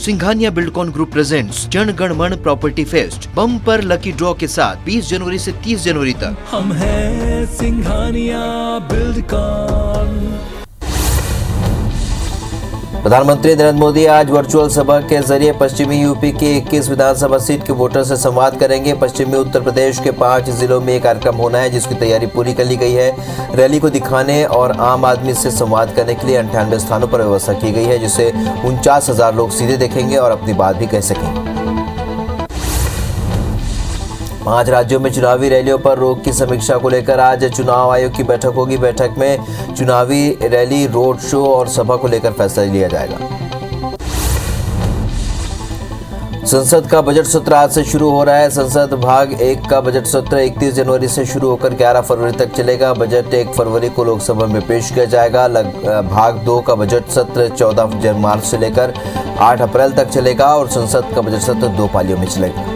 Singhania Buildcon group presents Jana Gana मन property fest bumper lucky draw के साथ 20 जनवरी से 30 जनवरी तक। हम हैं सिंघानिया बिल्डकॉन। प्रधानमंत्री नरेंद्र मोदी आज वर्चुअल सभा के जरिए पश्चिमी यूपी की 21 विधानसभा सीट के वोटर से संवाद करेंगे। पश्चिमी उत्तर प्रदेश के 5 जिलों में ये कार्यक्रम होना है, जिसकी तैयारी पूरी कर ली गई है। रैली को दिखाने और आम आदमी से संवाद करने के लिए 98 स्थानों पर व्यवस्था की गई है, जिसे 49,000 लोग सीधे देखेंगे और अपनी बात भी कह सकेंगे। 5 राज्यों में चुनावी रैलियों पर रोक की समीक्षा को लेकर आज चुनाव आयोग की बैठक होगी। बैठक में चुनावी रैली, रोड शो और सभा को लेकर फैसला लिया जाएगा। संसद का बजट सत्र आज से शुरू हो रहा है। संसद भाग 1 का बजट सत्र 31 जनवरी से शुरू होकर 11 फरवरी तक चलेगा। बजट 1 फरवरी को लोकसभा में पेश किया जाएगा। भाग 2 का बजट सत्र 14 मार्च से लेकर 8 अप्रैल तक चलेगा और संसद का बजट सत्र 2 पालियों में चलेगा।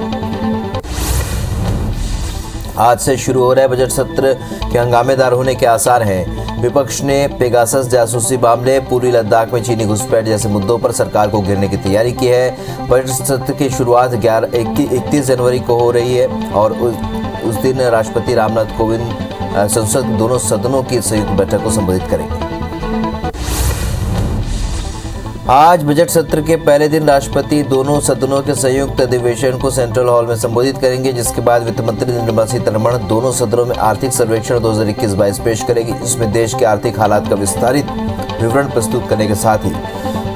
आज से शुरू हो रहे बजट सत्र के हंगामेदार होने के आसार हैं। विपक्ष ने पेगासस जासूसी मामले, पूर्वी लद्दाख में चीनी घुसपैठ जैसे मुद्दों पर सरकार को घेरने की तैयारी की है। बजट सत्र की शुरुआत 31 जनवरी को हो रही है और उस दिन राष्ट्रपति रामनाथ कोविंद संसद दोनों सदनों की संयुक्त बैठक को संबोधित करेंगे। आज बजट सत्र के पहले दिन राष्ट्रपति दोनों सदनों के संयुक्त अधिवेशन को सेंट्रल हॉल में संबोधित करेंगे, जिसके बाद वित्त मंत्री निर्मला सीतारमण दोनों सदनों में आर्थिक सर्वेक्षण 2021-22 पेश करेगी। इसमें देश के आर्थिक हालात का विस्तारित विवरण प्रस्तुत करने के साथ ही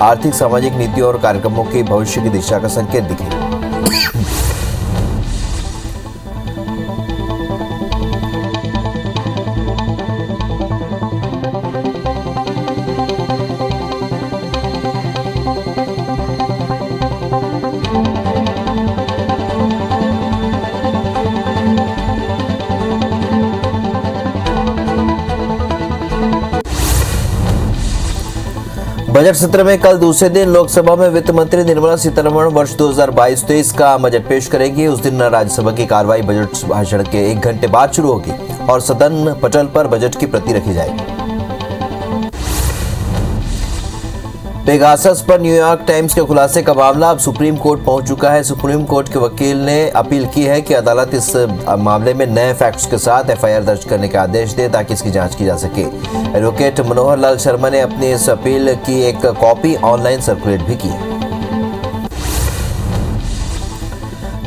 आर्थिक सामाजिक नीतियों और कार्यक्रमों की भविष्य की दिशा का संकेत दिखेगा। बजट सत्र में कल दूसरे दिन लोकसभा में वित्त मंत्री निर्मला सीतारमण वर्ष 2022-23 का बजट पेश करेंगी। उस दिन राज्यसभा की कार्रवाई बजट भाषण के 1 घंटे बाद शुरू होगी और सदन पटल पर बजट की प्रति रखी जाएगी। पेगासस पर न्यूयॉर्क टाइम्स के खुलासे का मामला अब सुप्रीम कोर्ट पहुंच चुका है। सुप्रीम कोर्ट के वकील ने अपील की है कि अदालत इस मामले में नए फैक्ट्स के साथ एफआईआर दर्ज करने का आदेश दे ताकि इसकी जांच की जा सके। एडवोकेट मनोहर लाल शर्मा ने अपनी इस अपील की एक कॉपी ऑनलाइन सर्कुलेट भी की है।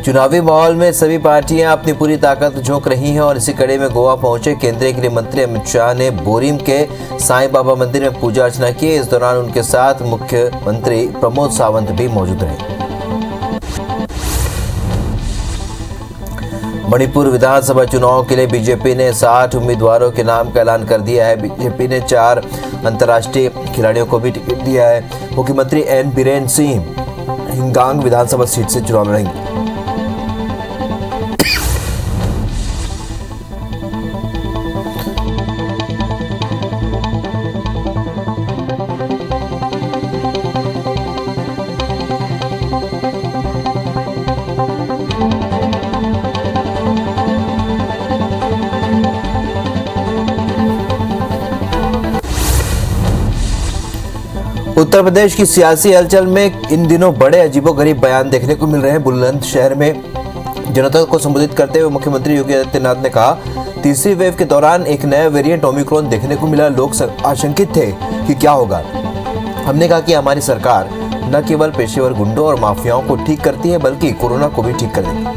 चुनावी माहौल में सभी पार्टियां अपनी पूरी ताकत झोंक रही हैं और इसी कड़ी में गोवा पहुंचे केंद्रीय गृह मंत्री अमित शाह ने बोरीम के साईं बाबा मंदिर में पूजा अर्चना की। इस दौरान उनके साथ मुख्यमंत्री प्रमोद सावंत भी मौजूद रहे। मणिपुर विधानसभा चुनाव के लिए बीजेपी ने 60 उम्मीदवारों के नाम का ऐलान कर दिया है। बीजेपी ने 4 अंतर्राष्ट्रीय खिलाड़ियों को भी टिकट दिया है। मुख्यमंत्री एन बीरेन सिंह हिंगांग विधानसभा सीट से चुनाव लड़ेंगे। उत्तर प्रदेश की सियासी हलचल में इन दिनों बड़े अजीबोगरीब बयान देखने को मिल रहे हैं। बुलंदशहर में जनता को संबोधित करते हुए मुख्यमंत्री योगी आदित्यनाथ ने कहा, तीसरी वेव के दौरान एक नया वेरिएंट ओमिक्रॉन देखने को मिला। लोग आशंकित थे कि क्या होगा। हमने कहा कि हमारी सरकार न केवल पेशेवर गुंडों और माफियाओं को ठीक करती है बल्कि कोरोना को भी ठीक करेगी।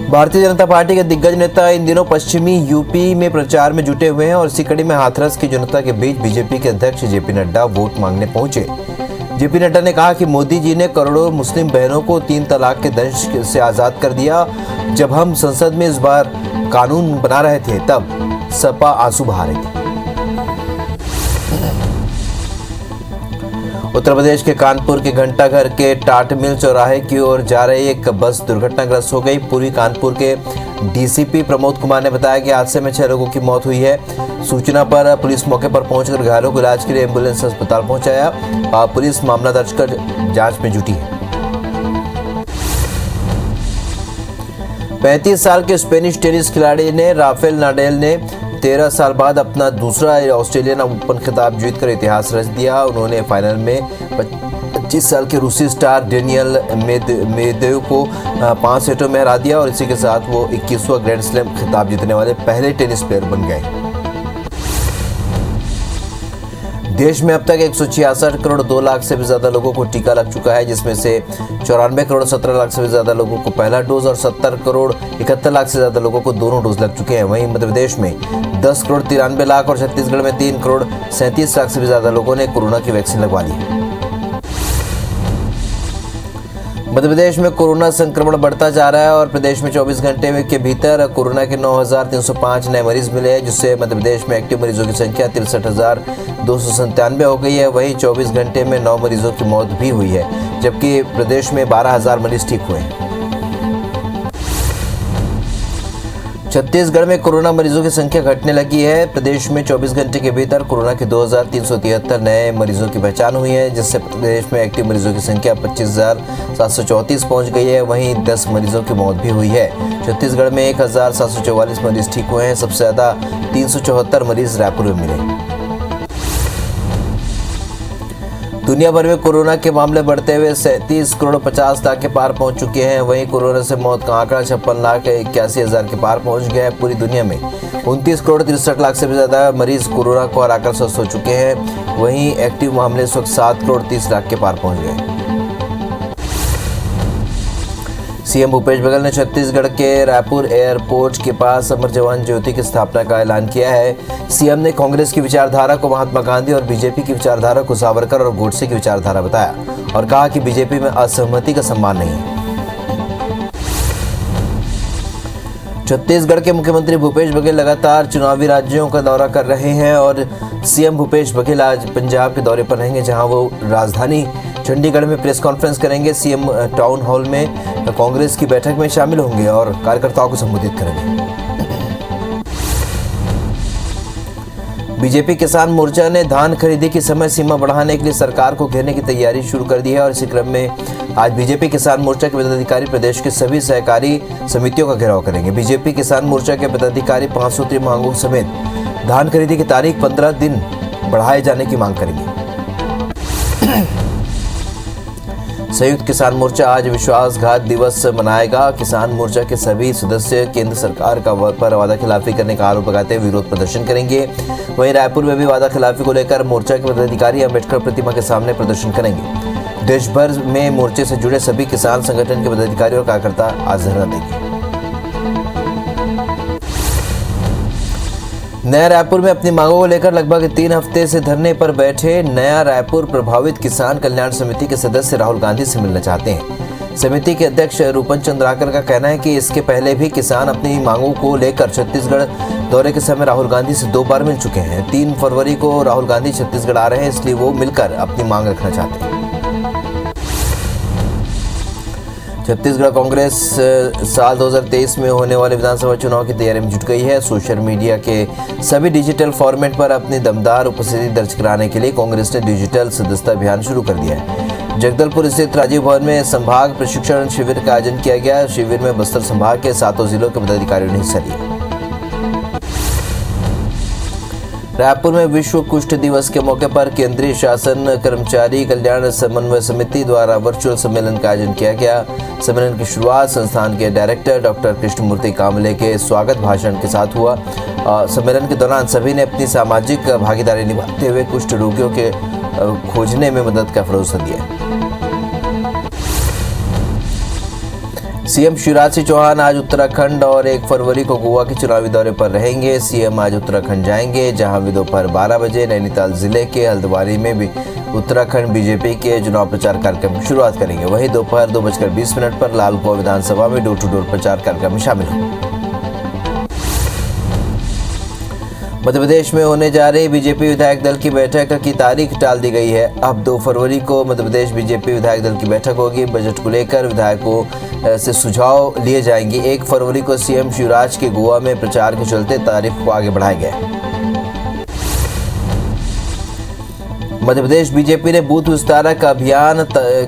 भारतीय जनता पार्टी के दिग्गज नेता इन दिनों पश्चिमी यूपी में प्रचार में जुटे हुए हैं और इसी कड़ी में हाथरस की जनता के बीच बीजेपी के अध्यक्ष जेपी नड्डा वोट मांगने पहुंचे। जेपी नड्डा ने कहा कि मोदी जी ने करोड़ों मुस्लिम बहनों को 3 तलाक के दंश से आजाद कर दिया। जब हम संसद में इस बार कानून बना रहे थे तब सपा आंसू बहा रही थी। उत्तर प्रदेश के कानपुर के घंटाघर के टाट मिल चौराहे की ओर जा रही एक बस दुर्घटनाग्रस्त हो गई। पूर्वी कानपुर के डीसीपी प्रमोद कुमार ने बताया कि हादसे में 6 लोगों की मौत हुई है। सूचना पर पुलिस मौके पर पहुंचकर घायलों को इलाज के लिए एम्बुलेंस अस्पताल पहुंचाया। पुलिस मामला दर्ज कर जांच में जुटी है। 35 साल के स्पेनिश टेनिस खिलाड़ी ने राफेल नाडेल ने 13 साल बाद अपना दूसरा ऑस्ट्रेलियन ओपन खिताब जीतकर इतिहास रच दिया। उन्होंने फाइनल में 25 साल के रूसी स्टार डेनियल मेदवेदेव को 5 सेटों में हरा दिया और इसी के साथ वो 21वां ग्रैंड स्लैम खिताब जीतने वाले पहले टेनिस प्लेयर बन गए। देश में अब तक 166 करोड़ 2 लाख से भी ज्यादा लोगों को टीका लग चुका है, जिसमें से 94 करोड़ 17 लाख से भी ज्यादा लोगों को पहला डोज और 70 करोड़ 71 लाख से ज्यादा लोगों को दोनों डोज लग चुके हैं। वहीं मध्य प्रदेश में 10 करोड़ 93 लाख और छत्तीसगढ़ में 3 करोड़ 37 लाख से भी ज्यादा लोगों ने कोरोना की वैक्सीन लगवा ली है। मध्य प्रदेश में कोरोना संक्रमण बढ़ता जा रहा है और प्रदेश में 24 घंटे के भीतर कोरोना के 9,305 नए मरीज मिले हैं, जिससे मध्य प्रदेश में एक्टिव मरीजों की संख्या 63,297 हो गई है। वहीं 24 घंटे में 9 मरीजों की मौत भी हुई है, जबकि प्रदेश में 12,000 मरीज ठीक हुए हैं। छत्तीसगढ़ में कोरोना मरीजों की संख्या घटने लगी है। प्रदेश में 24 घंटे के भीतर कोरोना के 2,373 नए मरीजों की पहचान हुई है, जिससे प्रदेश में एक्टिव मरीजों की संख्या 25,734 पहुंच गई है। वहीं 10 मरीजों की मौत भी हुई है। छत्तीसगढ़ में 1,744 मरीज ठीक हुए हैं। सबसे ज्यादा 374 मरीज रायपुर में मिले। दुनिया भर में कोरोना के मामले बढ़ते हुए 37 करोड़ 50 लाख के पार पहुंच चुके हैं। वहीं कोरोना से मौत का आंकड़ा 56 लाख 81 हजार के पार पहुंच गया है। पूरी दुनिया में 29 करोड़ 63 लाख से भी ज्यादा मरीज कोरोना को हराकर स्वस्थ हो चुके हैं। वहीं एक्टिव मामले इस वक्त 7 करोड़ 30 लाख के पार पहुंच गए। सीएम भूपेश बघेल ने छत्तीसगढ़ के रायपुर एयरपोर्ट के पास अमर जवान ज्योति की स्थापना का ऐलान किया है। सीएम ने कांग्रेस की विचारधारा को महात्मा गांधी और बीजेपी की विचारधारा को सावरकर और गोडसे की विचारधारा बताया और कहा कि बीजेपी में असहमति का सम्मान नहीं है। छत्तीसगढ़ के मुख्यमंत्री भूपेश बघेल लगातार चुनावी राज्यों का दौरा कर रहे हैं और सीएम भूपेश बघेल आज पंजाब के दौरे पर रहेंगे, जहां वो राजधानी चंडीगढ़ में प्रेस कॉन्फ्रेंस करेंगे। सीएम टाउन हॉल में कांग्रेस की बैठक में शामिल होंगे और कार्यकर्ताओं को संबोधित करेंगे। बीजेपी किसान मोर्चा ने धान खरीदी की समय सीमा बढ़ाने के लिए सरकार को घेरने की तैयारी शुरू कर दी है और इसी क्रम में आज बीजेपी किसान मोर्चा के पदाधिकारी प्रदेश के सभी सहकारी समितियों का घेराव करेंगे। बीजेपी किसान मोर्चा के पदाधिकारी 5 सूत्रीय मांगों समेत धान खरीदी की तारीख 15 दिन बढ़ाए जाने की मांग करेंगे। संयुक्त किसान मोर्चा आज विश्वासघात दिवस मनाएगा। किसान मोर्चा के सभी सदस्य केंद्र सरकार का पर वादा खिलाफी करने का आरोप लगाते हुए विरोध प्रदर्शन करेंगे। वहीं रायपुर में भी वादा खिलाफी को लेकर मोर्चा के पदाधिकारी अंबेडकर प्रतिमा के सामने प्रदर्शन करेंगे। देश भर में मोर्चे से जुड़े सभी किसान संगठन के पदाधिकारी और कार्यकर्ता आज धरना देंगे। नया रायपुर में अपनी मांगों को लेकर लगभग 3 हफ्ते से धरने पर बैठे नया रायपुर प्रभावित किसान कल्याण समिति के सदस्य राहुल गांधी से मिलना चाहते हैं। समिति के अध्यक्ष रूपन चंद्राकर का कहना है कि इसके पहले भी किसान अपनी मांगों को लेकर छत्तीसगढ़ दौरे के समय राहुल गांधी से 2 बार मिल चुके हैं। 3 फरवरी को राहुल गांधी छत्तीसगढ़ आ रहे हैं, इसलिए वो मिलकर अपनी मांग रखना चाहते हैं। छत्तीसगढ़ कांग्रेस साल 2023 में होने वाले विधानसभा चुनाव की तैयारी में जुट गई है। सोशल मीडिया के सभी डिजिटल फॉर्मेट पर अपनी दमदार उपस्थिति दर्ज कराने के लिए कांग्रेस ने डिजिटल सदस्यता अभियान शुरू कर दिया है। जगदलपुर स्थित राजीव भवन में संभाग प्रशिक्षण शिविर का आयोजन किया गया। शिविर में बस्तर संभाग के 7 जिलों के पदाधिकारियों ने हिस्सा लिया। रायपुर में विश्व कुष्ठ दिवस के मौके पर केंद्रीय शासन कर्मचारी कल्याण समन्वय समिति द्वारा वर्चुअल सम्मेलन का आयोजन किया गया। सम्मेलन की शुरुआत संस्थान के डायरेक्टर डॉक्टर कृष्णमूर्ति कामले के स्वागत भाषण के साथ हुआ। सम्मेलन के दौरान सभी ने अपनी सामाजिक भागीदारी निभाते हुए कुष्ठ रोगियों के खोजने में मदद का भरोसा दिया। सीएम शिवराज सिंह चौहान आज उत्तराखंड और 1 फरवरी को गोवा के चुनावी दौरे पर रहेंगे। सीएम आज उत्तराखंड जाएंगे, जहां वे दोपहर 12 बजे नैनीताल जिले के हल्द्वानी में भी उत्तराखंड बीजेपी के चुनाव प्रचार कार्यक्रम की शुरुआत करेंगे। वहीं दोपहर 2:20 पर लालकुआं विधानसभा में डोर टू डोर प्रचार कार्यक्रम में शामिल होंगे। मध्य प्रदेश में होने जा रही बीजेपी विधायक दल की बैठक की तारीख टाल दी गई है। अब 2 फरवरी को मध्य प्रदेश बीजेपी विधायक दल की बैठक होगी। बजट को लेकर विधायकों से सुझाव लिए जाएंगे। 1 फरवरी को सीएम शिवराज के गोवा में प्रचार के चलते तारीख को आगे बढ़ाया गया। मध्य प्रदेश बीजेपी ने बूथ विस्तारक अभियान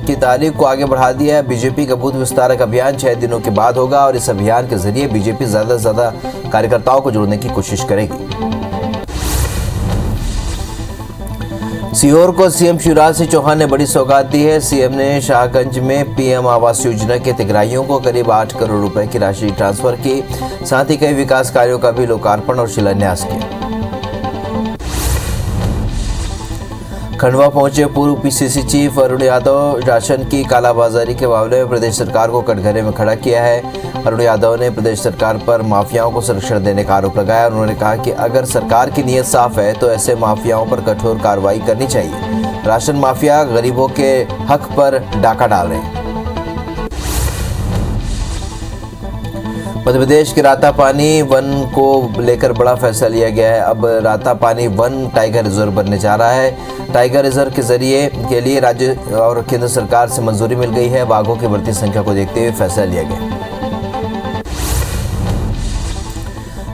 की तारीख को आगे बढ़ा दिया है। बीजेपी का बूथ विस्तारक अभियान 6 दिनों के बाद होगा और इस अभियान के जरिए बीजेपी ज्यादा से ज्यादा कार्यकर्ताओं को जोड़ने की कोशिश करेगी। सीहोर को सीएम शिवराज सिंह चौहान ने बड़ी सौगात दी है। सीएम ने शाहगंज में पीएम आवास योजना के हितग्राहियों को करीब 8 करोड़ रुपए की राशि ट्रांसफर की। साथ ही कई विकास कार्यों का भी लोकार्पण और शिलान्यास किया। खंडवा पहुंचे पूर्व PCC chief Arun Yadav ration की कालाबाजारी के मामले में प्रदेश सरकार को कटघरे में खड़ा किया है। अरुण यादव ने प्रदेश सरकार पर माफियाओं को संरक्षण देने का आरोप लगाया। उन्होंने कहा कि अगर सरकार की नीयत साफ है तो ऐसे माफियाओं पर कठोर कार्रवाई करनी चाहिए। राशन माफिया गरीबों के हक पर डाका डाल रहे हैं। मध्य प्रदेश के रातापानी वन को लेकर बड़ा फैसला लिया गया है। अब रातापानी वन टाइगर रिजर्व बनने जा रहा है। टाइगर रिजर्व के जरिए के लिए राज्य और केंद्र सरकार से मंजूरी मिल गई है। बाघों की बढ़ती संख्या को देखते हुए फैसला लिया गया।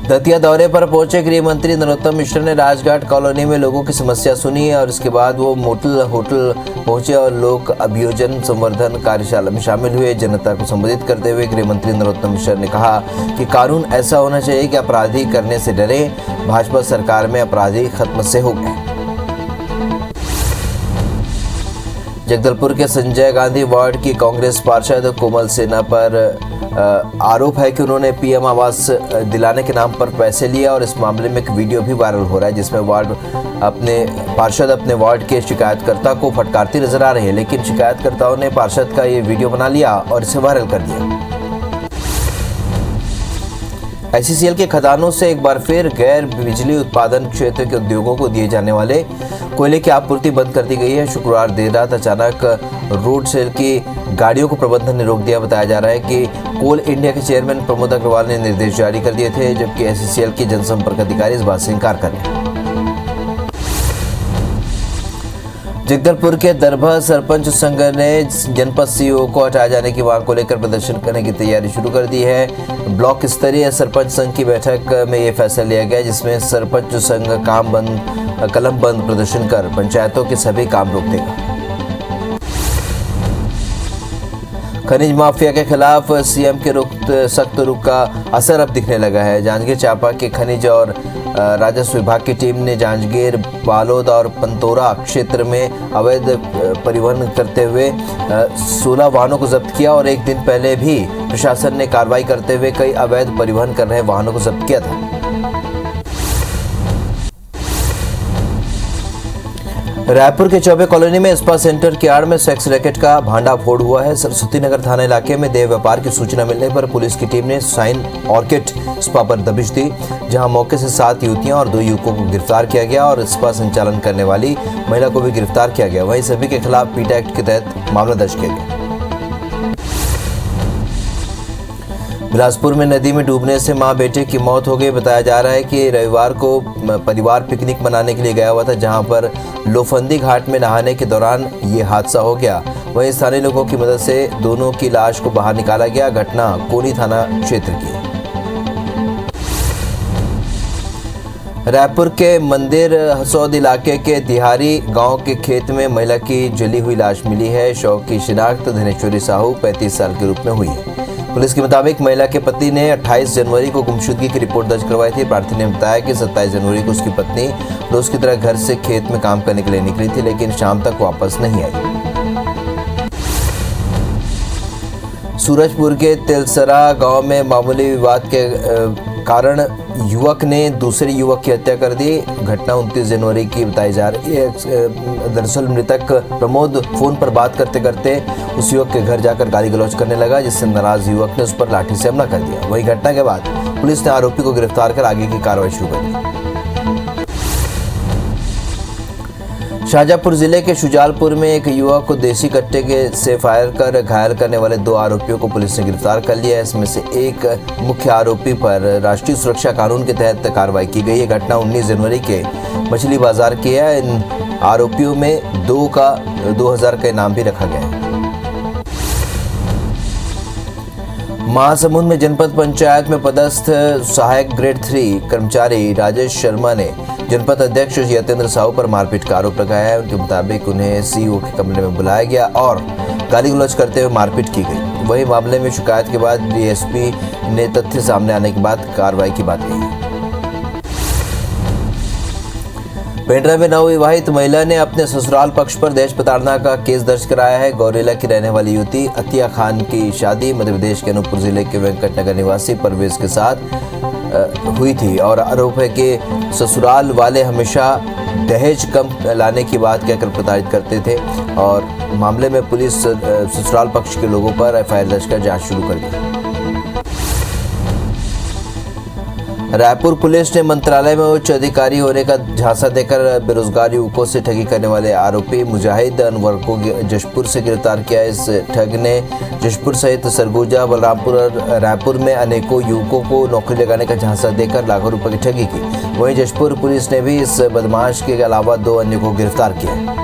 दतिया दौरे पर पहुंचे गृह मंत्री नरोत्तम मिश्र ने राजघाट कॉलोनी में लोगों की समस्या सुनी और इसके बाद वो मोटल होटल पहुंचे और लोक अभियोजन संवर्धन कार्यशाला में शामिल हुए। जनता को संबोधित करते हुए गृह मंत्री नरोत्तम मिश्र ने कहा कि कानून ऐसा होना चाहिए कि अपराधी करने से डरे। भाजपा सरकार में अपराधी खत्म से हो गए। जगदलपुर के संजय गांधी वार्ड की कांग्रेस पार्षद कोमल सेना पर आरोप है कि उन्होंने पीएम आवास दिलाने के नाम पर पैसे लिए और इस मामले में एक वीडियो भी वायरल हो रहा है जिसमें पार्षद अपने वार्ड के शिकायतकर्ता को फटकारती नजर आ रही है। लेकिन शिकायतकर्ताओं ने पार्षद का ये वीडियो बना लिया और इसे वायरल कर दिया। ICCL के खदानों से एक बार फिर गैर बिजली उत्पादन क्षेत्र के उद्योगों को दिए जाने वाले कोयले की आपूर्ति बंद कर दी गई है। शुक्रवार देर रात अचानक रोड सेल की गाड़ियों को प्रबंधन ने रोक दिया। बताया जा रहा है कि कोल इंडिया के चेयरमैन प्रमोद अग्रवाल ने निर्देश जारी कर दिए थे, जबकि ICCL के जनसंपर्क अधिकारी इस बात से इंकार कर रहे हैं। जगदलपुर के दरभा सरपंच संघ ने जनपद सीईओ को हटाए जाने की मांग को लेकर प्रदर्शन करने की तैयारी शुरू कर दी है। ब्लॉक स्तरीय सरपंच संघ की बैठक में ये फैसला लिया गया जिसमें सरपंच संघ कलम बंद प्रदर्शन कर पंचायतों के सभी काम रोक देगा। खनिज माफिया के खिलाफ सीएम के सख्त रुख का असर अब दिखने लगा है। जांजगीर चांपा के खनिज और राजस्व विभाग की टीम ने जांजगीर, बालोद और पंतोरा क्षेत्र में अवैध परिवहन करते हुए 16 वाहनों को जब्त किया और एक दिन पहले भी प्रशासन ने कार्रवाई करते हुए कई अवैध परिवहन कर रहे वाहनों को जब्त किया था। रायपुर के चौबे कॉलोनी में स्पा सेंटर की आड़ में सेक्स रैकेट का भांडाफोड़ हुआ है। सरस्वती नगर थाना इलाके में देह व्यापार की सूचना मिलने पर पुलिस की टीम ने साइन ऑर्किड स्पा पर दबिश दी, जहां मौके से 7 युवतियां और 2 युवकों को गिरफ्तार किया गया और स्पा संचालन करने वाली महिला को भी गिरफ्तार किया गया। वहीं सभी के खिलाफ पीटा एक्ट के तहत मामला दर्ज किया गया। बिलासपुर में नदी में डूबने से मां बेटे की मौत हो गई। बताया जा रहा है कि रविवार को परिवार पिकनिक मनाने के लिए गया हुआ था, जहां पर लोफंदी घाट में नहाने के दौरान ये हादसा हो गया। वहीं स्थानीय लोगों की मदद से दोनों की लाश को बाहर निकाला गया। घटना कोनी थाना क्षेत्र की है। रायपुर के मंदिर हसौद इलाके के दिहारी गांव के खेत में महिला की जली हुई लाश मिली है। शव की शिनाख्त धनेश्वरी साहू 35 साल के रूप में हुई है। पुलिस के मुताबिक महिला के पति ने 28 जनवरी को गुमशुदगी की रिपोर्ट दर्ज करवाई थी। प्रार्थी ने बताया कि 27 जनवरी को उसकी पत्नी रोज की तरह घर से खेत में काम करने के लिए निकली थी, लेकिन शाम तक वापस नहीं आई। सूरजपुर के तेलसरा गांव में मामूली विवाद के कारण युवक ने दूसरे युवक की हत्या कर दी। घटना 29 जनवरी की बताई जा रही है। दरअसल मृतक प्रमोद फोन पर बात करते करते उस युवक के घर जाकर गाली गलौज करने लगा, जिससे नाराज युवक ने उस पर लाठी से हमला कर दिया। वही घटना के बाद पुलिस ने आरोपी को गिरफ्तार कर आगे की कार्रवाई शुरू कर दी। शाहजहांपुर जिले के शुजालपुर में एक युवक को देसी कट्टे से फायर कर घायल करने वाले 2 आरोपियों को पुलिस ने गिरफ्तार कर लिया है। इसमें से एक मुख्य आरोपी पर राष्ट्रीय सुरक्षा कानून के तहत कार्रवाई की गई है। घटना 19 जनवरी के मछली बाजार की है। इन आरोपियों में 2000 का इनाम भी रखा गया है। महासमुंद में जनपद पंचायत में पदस्थ सहायक ग्रेड 3 कर्मचारी राजेश शर्मा ने जनपद अध्यक्ष यतेंद्र साहू पर मारपीट का आरोप लगाया है। उनके मुताबिक उन्हें सीईओ के कमरे में बुलाया गया और गाली गलौज करते हुए मारपीट की गई। वहीं मामले में शिकायत के बाद डीएसपी ने तथ्य सामने आने के बाद कार्रवाई की बात कही। पेंड्रा में नवविवाहित महिला ने अपने ससुराल पक्ष पर दहेज प्रताड़ना का केस दर्ज कराया है। गौरेला की रहने वाली युवती अतिया खान की शादी मध्य प्रदेश के अनूपपुर जिले के वेंकटनगर निवासी परवेज के साथ हुई थी और आरोप है कि ससुराल वाले हमेशा दहेज कम लाने की बात कहकर प्रताड़ित करते थे और मामले में पुलिस ससुराल पक्ष के लोगों पर एफआईआर दर्ज कर जांच शुरू कर दी। रायपुर पुलिस ने मंत्रालय में उच्च अधिकारी होने का झांसा देकर बेरोजगार युवकों से ठगी करने वाले आरोपी मुजाहिद अनवर को जशपुर से गिरफ्तार किया। इस ठग ने जशपुर सहित सरगुजा, बलरामपुर और रायपुर में अनेकों युवकों को नौकरी लगाने का झांसा देकर लाखों रुपए की ठगी की। वहीं जशपुर पुलिस ने भी इस बदमाश के अलावा 2 अन्य को गिरफ्तार किया।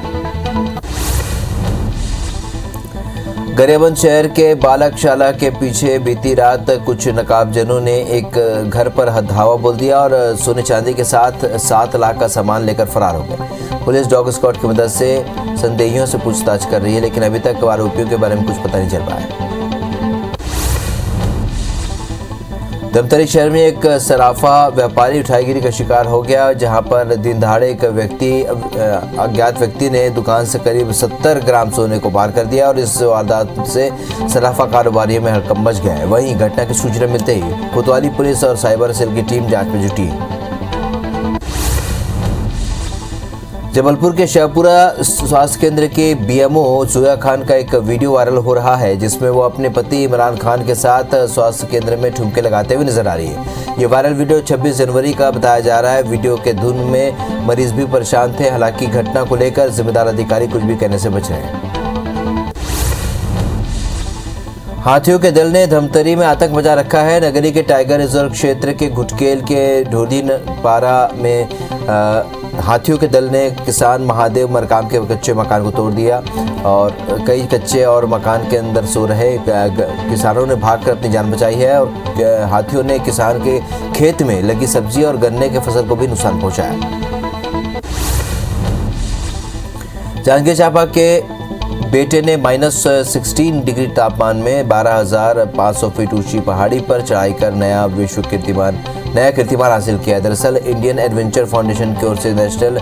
गरियाबंद शहर के बालकशाला के पीछे बीती रात कुछ नकाबजनों ने एक घर पर धावा बोल दिया और सोने चांदी के साथ 7 लाख का सामान लेकर फरार हो गए। पुलिस डॉग स्क्वाड की मदद से संदेहियों से पूछताछ कर रही है, लेकिन अभी तक आरोपियों के बारे में कुछ पता नहीं चल पाया है। धमतरी शहर में एक सराफा व्यापारी उठाईगिरी का शिकार हो गया, जहां पर दिन दहाड़े एक अज्ञात व्यक्ति ने दुकान से करीब 70 ग्राम सोने को बाहर कर दिया और इस वारदात से सराफा कारोबारियों में हड़कंप मच गया है। वहीं घटना की सूचना मिलते ही कोतवाली पुलिस और साइबर सेल की टीम जांच में जुटी है। जबलपुर के शाहपुरा स्वास्थ्य केंद्र के बीएमओ जोया खान का एक वीडियो वायरल हो रहा है, जिसमें वो अपने पति इमरान खान के साथ स्वास्थ्य केंद्र में ठुमके लगाते हुए नजर आ रही है। ये वायरल वीडियो 26 जनवरी का बताया जा रहा है। वीडियो के धुन में मरीज भी परेशान थे। हालांकि घटना को लेकर जिम्मेदार अधिकारी कुछ भी कहने से बच रहे हैं। हाथियों के दल ने धमतरी में आतंक मचा रखा है। नगरी के टाइगर रिजर्व क्षेत्र के घुटकेल के ढोली पारा में हाथियों के दल ने किसान महादेव मरकाम के कच्चे मकान को तोड़ दिया और कई कच्चे और मकान के अंदर सो रहे किसानों ने भागकर अपनी जान बचाई है और हाथियों ने किसान के खेत में लगी सब्जी और गन्ने के फसल को भी नुकसान पहुंचाया। जांजगीर चांपा के बेटे ने -16 डिग्री तापमान में 12,500 फीट ऊंची पहाड़ी पर चढ़ाई कर नया कीर्तिमान हासिल किया। दरअसल इंडियन एडवेंचर फाउंडेशन की ओर से नेशनल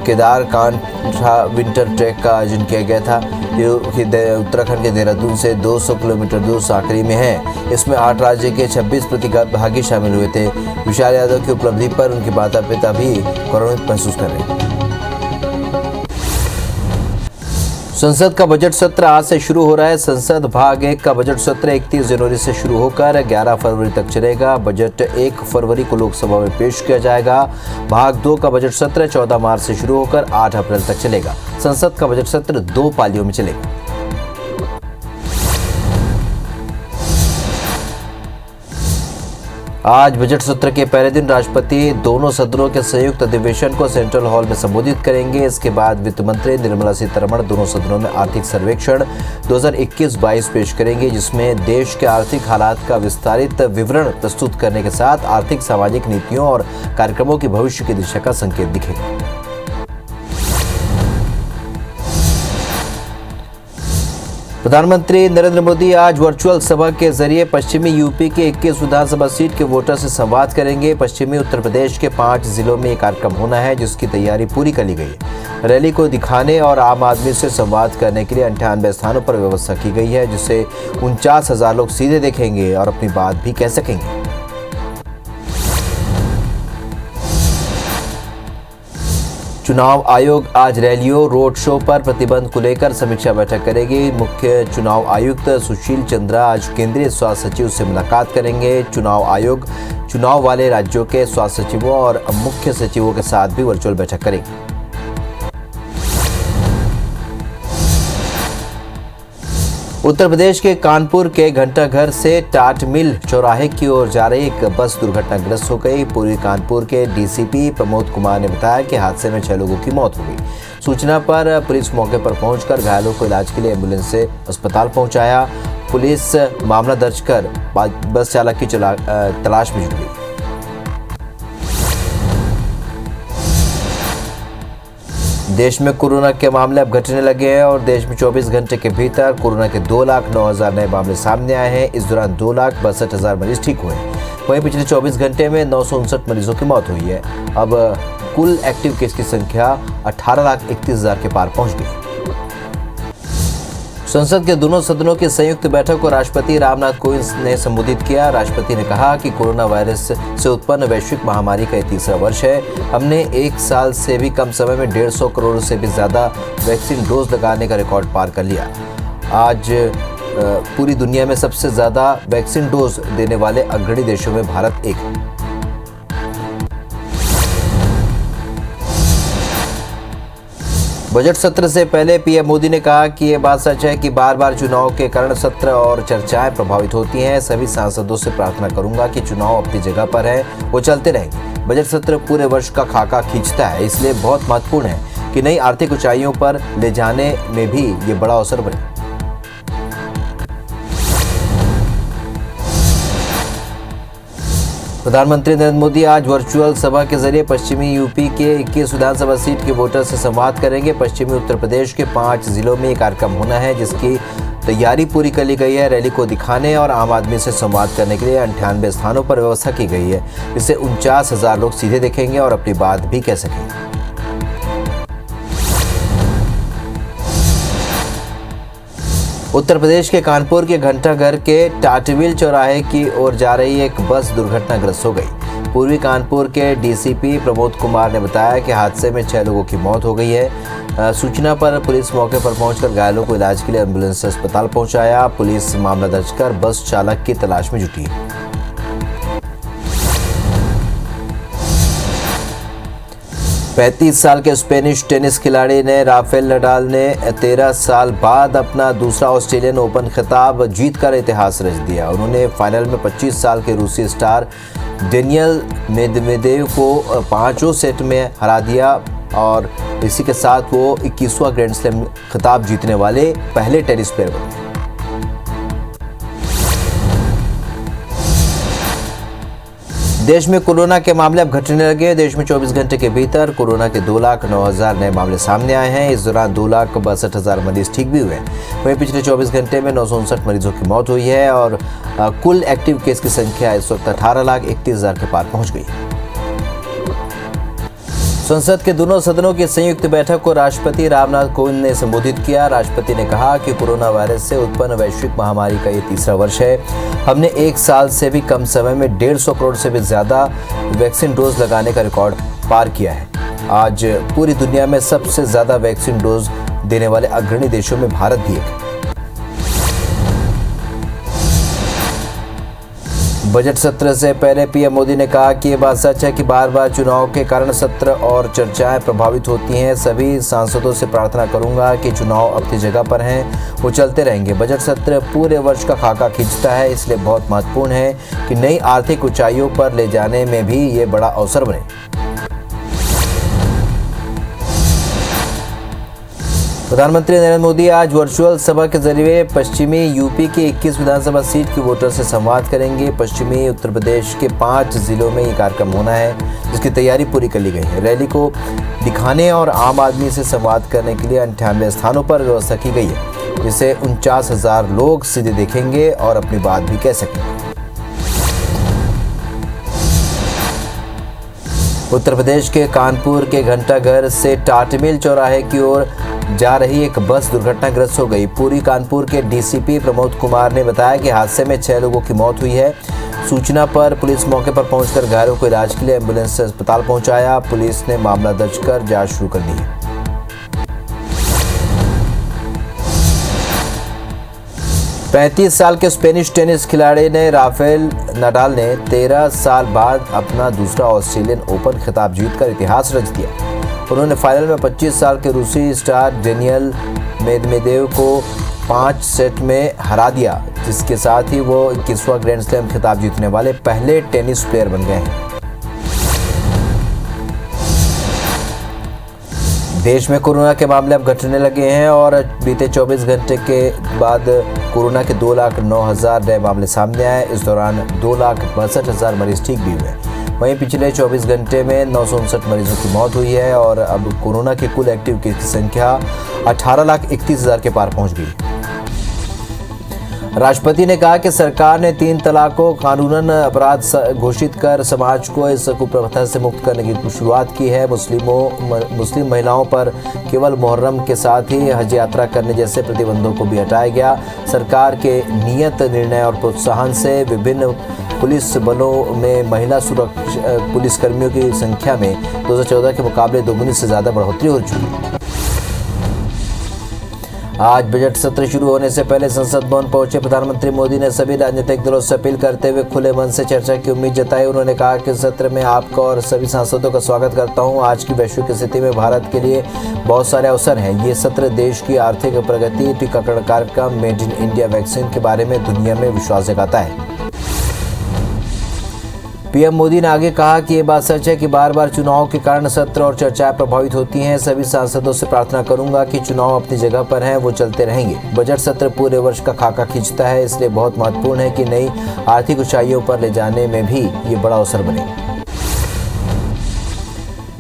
केदारकांठा विंटर ट्रैक का आयोजन किया गया था, जो उत्तराखंड के देहरादून से 200 किलोमीटर दूर साकरी में है। इसमें 8 राज्य के 26 प्रतिभागी शामिल हुए थे। विशाल यादव की उपलब्धि पर उनके माता पिता भी गौरवान्वित महसूस कर रहे हैं। संसद का बजट सत्र आज से शुरू हो रहा है। संसद भाग 1 का बजट सत्र 31 जनवरी से शुरू होकर 11 फरवरी तक चलेगा। बजट 1 फरवरी को लोकसभा में पेश किया जाएगा। भाग 2 का बजट सत्र 14 मार्च से शुरू होकर 8 अप्रैल तक चलेगा। संसद का बजट सत्र 2 पालियों में चलेगा। आज बजट सत्र के पहले दिन राष्ट्रपति दोनों सदनों के संयुक्त अधिवेशन को सेंट्रल हॉल में संबोधित करेंगे। इसके बाद वित्त मंत्री निर्मला सीतारमण दोनों सदनों में आर्थिक सर्वेक्षण 2021-22 पेश करेंगे, जिसमें देश के आर्थिक हालात का विस्तारित विवरण प्रस्तुत करने के साथ आर्थिक सामाजिक नीतियों और कार्यक्रमों की भविष्य की दिशा का संकेत दिखेगा। प्रधानमंत्री नरेंद्र मोदी आज वर्चुअल सभा के जरिए पश्चिमी यूपी के 21 विधानसभा सीट के वोटर से संवाद करेंगे। पश्चिमी उत्तर प्रदेश के 5 जिलों में ये कार्यक्रम होना है, जिसकी तैयारी पूरी कर ली गई है। रैली को दिखाने और आम आदमी से संवाद करने के लिए 98 स्थानों पर व्यवस्था की गई है, जिससे 49,000 लोग सीधे देखेंगे और अपनी बात भी कह सकेंगे। चुनाव आयोग आज रैलियों, रोड शो पर प्रतिबंध को लेकर समीक्षा बैठक करेगी। मुख्य चुनाव आयुक्त सुशील चंद्रा आज केंद्रीय स्वास्थ्य सचिव से मुलाकात करेंगे। चुनाव आयोग चुनाव वाले राज्यों के स्वास्थ्य सचिवों और मुख्य सचिवों के साथ भी वर्चुअल बैठक करेगी। उत्तर प्रदेश के कानपुर के घंटाघर से टाट मिल चौराहे की ओर जा रही एक बस दुर्घटनाग्रस्त हो गई। पूर्वी कानपुर के डीसीपी प्रमोद कुमार ने बताया कि हादसे में 6 लोगों की मौत हो गई। सूचना पर पुलिस मौके पर पहुंचकर घायलों को इलाज के लिए एम्बुलेंस से अस्पताल पहुंचाया। पुलिस मामला दर्ज कर बस चालक की तलाश में जुट गई। देश में कोरोना के मामले अब घटने लगे हैं और देश में 24 घंटे के भीतर कोरोना के 2,09,000 नए मामले सामने आए हैं। इस दौरान 2,62,000 मरीज ठीक हुए हैं। वहीं पिछले 24 घंटे में 959 मरीजों की मौत हुई है। अब कुल एक्टिव केस की संख्या 18,31,000 के पार पहुंच गई। संसद के दोनों सदनों की संयुक्त बैठक को राष्ट्रपति रामनाथ कोविंद ने संबोधित किया। राष्ट्रपति ने कहा कि कोरोना वायरस से उत्पन्न वैश्विक महामारी का तीसरा वर्ष है। हमने एक साल से भी कम समय में 150 करोड़ से भी ज़्यादा वैक्सीन डोज लगाने का रिकॉर्ड पार कर लिया। आज पूरी दुनिया में सबसे ज़्यादा वैक्सीन डोज देने वाले अग्रणी देशों में भारत एक है। बजट सत्र से पहले पीएम मोदी ने कहा कि ये बात सच है कि बार बार चुनाव के कारण सत्र और चर्चाएं प्रभावित होती हैं। सभी सांसदों से प्रार्थना करूंगा कि चुनाव अपनी जगह पर है, वो चलते रहेंगे। बजट सत्र पूरे वर्ष का खाका खींचता है, इसलिए बहुत महत्वपूर्ण है कि नई आर्थिक ऊंचाइयों पर ले जाने में भी ये बड़ा अवसर बने। प्रधानमंत्री नरेंद्र मोदी आज वर्चुअल सभा के जरिए पश्चिमी यूपी के 21 विधानसभा सीट के वोटर से संवाद करेंगे। पश्चिमी उत्तर प्रदेश के 5 जिलों में ये कार्यक्रम होना है, जिसकी तैयारी पूरी कर ली गई है। रैली को दिखाने और आम आदमी से संवाद करने के लिए 98 स्थानों पर व्यवस्था की गई है, जिससे 49,000 लोग सीधे देखेंगे और अपनी बात भी कह सकेंगे। उत्तर प्रदेश के कानपुर के घंटाघर के टाटविल चौराहे की ओर जा रही एक बस दुर्घटनाग्रस्त हो गई। पूर्वी कानपुर के डीसीपी प्रमोद कुमार ने बताया कि हादसे में 6 लोगों की मौत हो गई है। सूचना पर पुलिस मौके पर पहुंचकर घायलों को इलाज के लिए एम्बुलेंस से अस्पताल पहुंचाया। पुलिस मामला दर्ज कर बस चालक की तलाश में जुटी है। 35 साल के स्पेनिश टेनिस खिलाड़ी ने राफेल नडाल ने 13 साल बाद अपना दूसरा ऑस्ट्रेलियन ओपन खिताब जीतकर इतिहास रच दिया। उन्होंने फाइनल में 25 साल के रूसी स्टार डेनियल मेदवेदेव को 5 सेट में हरा दिया और इसी के साथ वो 21वां ग्रैंड स्लैम खिताब जीतने वाले पहले टेनिस प्लेयर बने। देश में कोरोना के मामले अब घटने लगे। देश में 24 घंटे के भीतर कोरोना के 2,09,000 नए मामले सामने आए हैं। इस दौरान 2,62,000 मरीज ठीक भी हुए हैं। वहीं पिछले 24 घंटे में 959 मरीजों की मौत हुई है और कुल एक्टिव केस की संख्या इस वक्त 18,31,000 के पार पहुंच गई। संसद के दोनों सदनों की संयुक्त बैठक को राष्ट्रपति रामनाथ कोविंद ने संबोधित किया। राष्ट्रपति ने कहा कि कोरोना वायरस से उत्पन्न वैश्विक महामारी का ये तीसरा वर्ष है। हमने एक साल से भी कम समय में 150 करोड़ से भी ज़्यादा वैक्सीन डोज लगाने का रिकॉर्ड पार किया है। आज पूरी दुनिया में सबसे ज़्यादा वैक्सीन डोज देने वाले अग्रणी देशों में भारत भी एक है। बजट सत्र से पहले पीएम मोदी ने कहा कि ये बात सच है कि बार बार चुनाव के कारण सत्र और चर्चाएं प्रभावित होती हैं। सभी सांसदों से प्रार्थना करूंगा कि चुनाव अपनी जगह पर हैं, वो चलते रहेंगे। बजट सत्र पूरे वर्ष का खाका खींचता है, इसलिए बहुत महत्वपूर्ण है कि नई आर्थिक ऊंचाइयों पर ले जाने में भी ये बड़ा अवसर बने। प्रधानमंत्री नरेंद्र मोदी आज वर्चुअल सभा के जरिए पश्चिमी यूपी के 21 विधानसभा सीट के वोटर से संवाद करेंगे। पश्चिमी उत्तर प्रदेश के 5 जिलों में ये कार्यक्रम होना है, जिसकी तैयारी पूरी कर ली गई है। रैली को दिखाने और आम आदमी से संवाद करने के लिए 98 स्थानों पर व्यवस्था की गई है, जिससे 49,000 लोग सीधे देखेंगे और अपनी बात भी कह सकेंगे। उत्तर प्रदेश के कानपुर के घंटाघर से टाटमिल चौराहे की ओर जा रही एक बस दुर्घटनाग्रस्त हो गई। पूर्वी कानपुर के डीसीपी प्रमोद कुमार ने बताया कि हादसे में 6 लोगों की मौत हुई है। सूचना पर पुलिस मौके पर पहुंचकर घायलों को इलाज के लिए एम्बुलेंस से अस्पताल पहुंचाया। पुलिस ने मामला दर्ज कर जांच शुरू कर दी है। पैंतीस साल के स्पेनिश टेनिस खिलाड़ी ने राफेल नडाल ने 13 साल बाद अपना दूसरा ऑस्ट्रेलियन ओपन खिताब जीतकर इतिहास रच दिया। उन्होंने फाइनल में 25 साल के रूसी स्टार डेनियल मेदवेदेव को 5 सेट में हरा दिया, जिसके साथ ही वो 21वां ग्रैंड स्लैम खिताब जीतने वाले पहले टेनिस प्लेयर बन गए हैं। देश में कोरोना के मामले अब घटने लगे हैं और बीते 24 घंटे के बाद कोरोना के 2,09,000 नए मामले सामने आए। इस दौरान 2,62,000 मरीज ठीक भी हुए। वहीं पिछले 24 घंटे में 959 मरीजों की मौत हुई है और अब कोरोना के कुल एक्टिव केस की संख्या 18,31,000 के पार पहुंच गई। राष्ट्रपति ने कहा कि सरकार ने 3 तलाक को कानूनन अपराध घोषित कर समाज को इस कुप्रथा से मुक्त करने की शुरुआत की है। मुस्लिम महिलाओं पर केवल मुहर्रम के साथ ही हज यात्रा करने जैसे प्रतिबंधों को भी हटाया गया। सरकार के नियत निर्णय और प्रोत्साहन से विभिन्न पुलिस बलों में महिला सुरक्षा पुलिसकर्मियों की संख्या में 2014 के मुकाबले दोगुनी से ज़्यादा बढ़ोतरी हो चुकी है। आज बजट सत्र शुरू होने से पहले संसद भवन पहुंचे प्रधानमंत्री मोदी ने सभी राजनीतिक दलों से अपील करते हुए खुले मन से चर्चा की उम्मीद जताई। उन्होंने कहा कि सत्र में आपका और सभी सांसदों का स्वागत करता हूं। आज की वैश्विक स्थिति में भारत के लिए बहुत सारे अवसर हैं। ये सत्र देश की आर्थिक प्रगति, टीकाकरण कार्यक्रम, मेड इन इंडिया वैक्सीन के बारे में दुनिया में विश्वास जगाता है। पीएम मोदी ने आगे कहा कि ये बात सच है कि बार बार चुनाव के कारण सत्र और चर्चाएं प्रभावित होती हैं। सभी सांसदों से प्रार्थना करूंगा कि चुनाव अपनी जगह पर हैं, वो चलते रहेंगे। बजट सत्र पूरे वर्ष का खाका खींचता है, इसलिए बहुत महत्वपूर्ण है कि नई आर्थिक ऊंचाइयों पर ले जाने में भी ये बड़ा अवसर बने।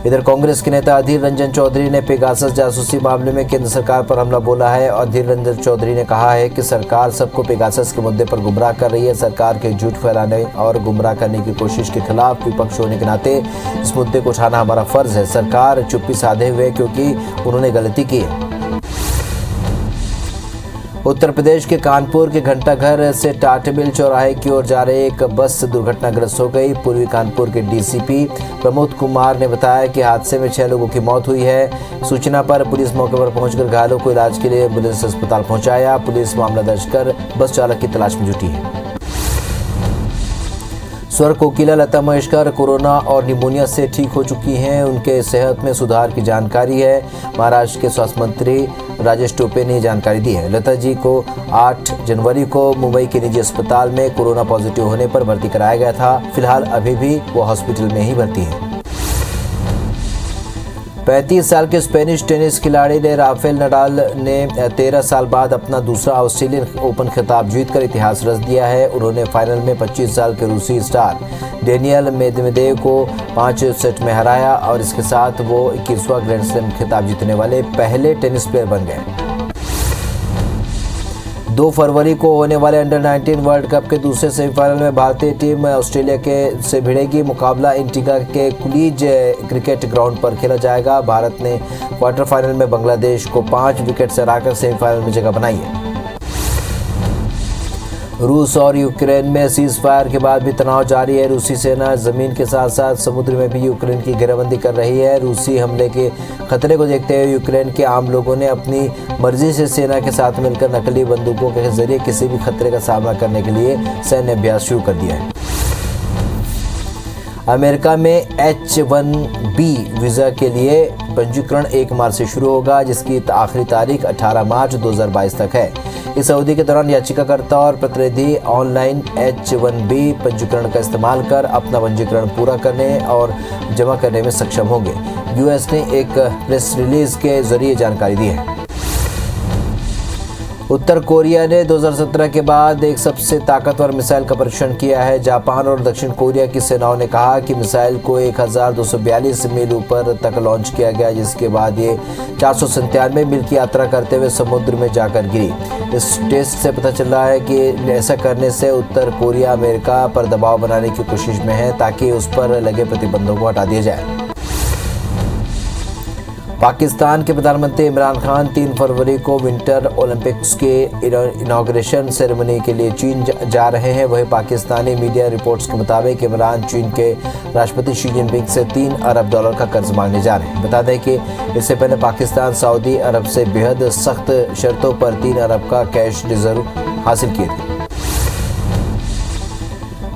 इधर कांग्रेस के नेता अधीर रंजन चौधरी ने पेगासस जासूसी मामले में केंद्र सरकार पर हमला बोला है। अधीर रंजन चौधरी ने कहा है कि सरकार सबको पेगासस के मुद्दे पर गुमराह कर रही है। सरकार के झूठ फैलाने और गुमराह करने की कोशिश के खिलाफ विपक्ष होने के नाते इस मुद्दे को उठाना हमारा फर्ज है। सरकार चुप्पी साधे हुए क्योंकि उन्होंने गलती की है। उत्तर प्रदेश के कानपुर के घंटाघर से टाटमिल चौराहे की ओर जा रही एक बस दुर्घटनाग्रस्त हो गई। पूर्वी कानपुर के डीसीपी प्रमोद कुमार ने बताया कि हादसे में 6 लोगों की मौत हुई है। सूचना पर पुलिस मौके पर पहुंचकर घायलों को इलाज के लिए एम्बुलेंस अस्पताल पहुंचाया। पुलिस मामला दर्ज कर बस चालक की तलाश में जुटी है। स्वर कोकिला लता मंगेशकर कोरोना और निमोनिया से ठीक हो चुकी हैं। उनके सेहत में सुधार की जानकारी है। महाराष्ट्र के स्वास्थ्य मंत्री राजेश टोपे ने जानकारी दी है। लता जी को 8 जनवरी को मुंबई के निजी अस्पताल में कोरोना पॉजिटिव होने पर भर्ती कराया गया था। फिलहाल अभी भी वो हॉस्पिटल में ही भर्ती है। 35 साल के स्पेनिश टेनिस खिलाड़ी ने राफेल नडाल ने 13 साल बाद अपना दूसरा ऑस्ट्रेलियन ओपन खिताब जीतकर इतिहास रच दिया है। उन्होंने फाइनल में 25 साल के रूसी स्टार डेनियल मेदवेदेव को 5 सेट में हराया और इसके साथ वो 21वां ग्रैंड स्लैम खिताब जीतने वाले पहले टेनिस प्लेयर बन गए। 2 फरवरी को होने वाले अंडर 19 वर्ल्ड कप के दूसरे सेमीफाइनल में भारतीय टीम ऑस्ट्रेलिया से भिड़ेगी। मुकाबला इंटिगा के कुलीज क्रिकेट ग्राउंड पर खेला जाएगा। भारत ने क्वार्टर फाइनल में बांग्लादेश को 5 विकेट से हराकर सेमीफाइनल में जगह बनाई है। रूस और यूक्रेन में सीज फायर के बाद भी तनाव जारी है। रूसी सेना जमीन के साथ साथ समुद्र में भी यूक्रेन की घेराबंदी कर रही है। रूसी हमले के खतरे को देखते हुए यूक्रेन के आम लोगों ने अपनी मर्जी से सेना के साथ मिलकर नकली बंदूकों के जरिए किसी भी खतरे का सामना करने के लिए सैन्य अभ्यास शुरू कर दिया है। अमेरिका में H-1B वीज़ा के लिए पंजीकरण 1 मार्च से शुरू होगा, जिसकी आखिरी तारीख 18 मार्च 2022 तक है। इस अवधि के दौरान याचिकाकर्ता और प्रतिनिधि ऑनलाइन H-1B पंजीकरण का इस्तेमाल कर अपना पंजीकरण पूरा करने और जमा करने में सक्षम होंगे। यूएस ने एक प्रेस रिलीज के जरिए जानकारी दी है। उत्तर कोरिया ने 2017 के बाद एक सबसे ताकतवर मिसाइल का परीक्षण किया है। जापान और दक्षिण कोरिया की सेनाओं ने कहा कि मिसाइल को 1242 मील ऊपर तक लॉन्च किया गया, जिसके बाद ये 497 मील की यात्रा करते हुए समुद्र में जाकर गिरी। इस टेस्ट से पता चल रहा है कि ऐसा करने से उत्तर कोरिया अमेरिका पर दबाव बनाने की कोशिश में है ताकि उस पर लगे प्रतिबंधों को हटा दिया जाए। पाकिस्तान के प्रधानमंत्री इमरान खान 3 फरवरी को विंटर ओलंपिक्स के इनॉग्रेशन सेरेमनी के लिए चीन जा रहे हैं। वहीं पाकिस्तानी मीडिया रिपोर्ट्स के मुताबिक इमरान चीन के राष्ट्रपति शी जिनपिंग से $3 अरब का कर्ज मांगने जा रहे हैं। बता दें कि इससे पहले पाकिस्तान सऊदी अरब से बेहद सख्त शर्तों पर $3 अरब का कैश रिजर्व हासिल किए थे।